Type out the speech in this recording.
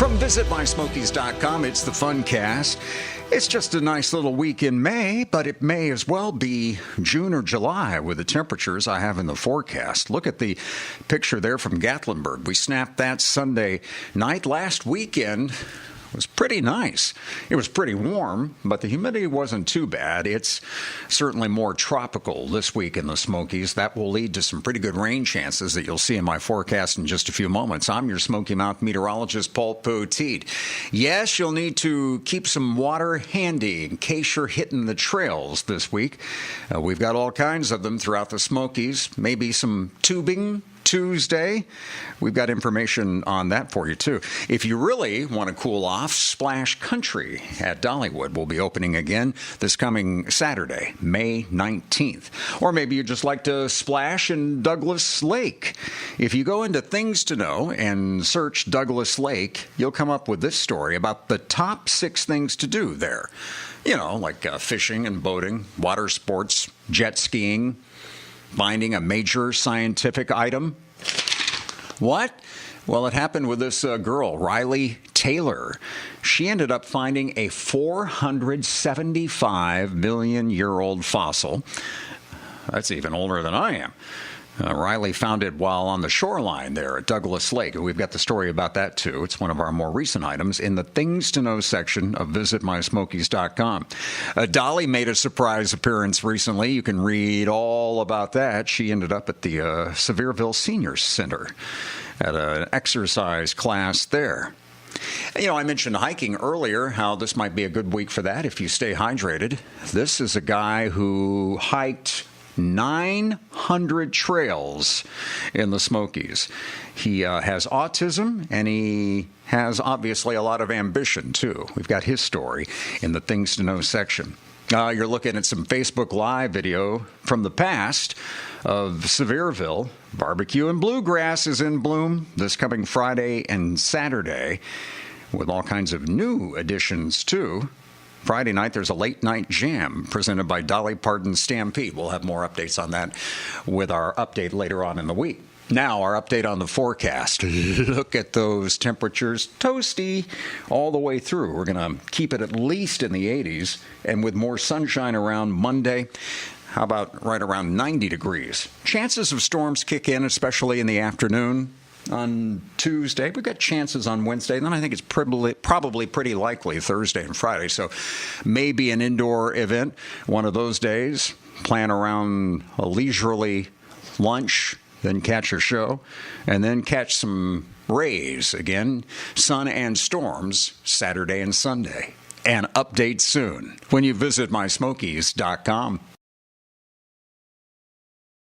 From visitmysmokies.com, it's the Funcast. It's just a nice little week in May, but it may as well be June or July with the temperatures I have in the forecast. Look at the picture there from Gatlinburg. We snapped that Sunday night. Last weekend was pretty nice. It was pretty warm, but the humidity wasn't too bad. It's certainly more tropical this week in the Smokies. That will lead to some pretty good rain chances that you'll see in my forecast in just a few moments. I'm your Smoky Mountain meteorologist, Paul Poteet. Yes, you'll need to keep some water handy in case you're hitting the trails this week. We've got all kinds of them throughout the Smokies. Maybe some tubing Tuesday. We've got information on that for you, too. If you really want to cool off, Splash Country at Dollywood will be opening again this coming Saturday, May 19th. Or maybe you just like to splash in Douglas Lake. If you go into Things to Know and search Douglas Lake, you'll come up with this story about the top 6 things to do there. You know, like fishing and boating, water sports, jet skiing, finding a major scientific item. What? Well, it happened with this girl, Riley Taylor. She ended up finding a 475 million-year-old fossil. That's even older than I am. Riley found it while on the shoreline there at Douglas Lake. We've got the story about that, too. It's one of our more recent items in the Things to Know section of visitmysmokies.com. Dolly made a surprise appearance recently. You can read all about that. She ended up at the Sevierville Senior Center at an exercise class there. You know, I mentioned hiking earlier, how this might be a good week for that if you stay hydrated. This is a guy who hiked 900 trails in the Smokies. He has autism, and he has obviously a lot of ambition, too. We've got his story in the Things to Know section. You're looking at some Facebook Live video from the past of Sevierville. Barbecue and bluegrass is in bloom this coming Friday and Saturday, with all kinds of new additions, too. Friday night, there's a late-night jam presented by Dolly Parton Stampede. We'll have more updates on that with our update later on in the week. Now, our update on the forecast. Look at those temperatures. Toasty all the way through. We're going to keep it at least in the 80s, and with more sunshine around Monday, how about right around 90 degrees? Chances of storms kick in, especially in the afternoon. On Tuesday, we've got chances on Wednesday. Then I think it's probably pretty likely Thursday and Friday. So maybe an indoor event one of those days. Plan around a leisurely lunch, then catch a show, and then catch some rays again. Sun and storms Saturday and Sunday. And update soon when you visit mysmokies.com.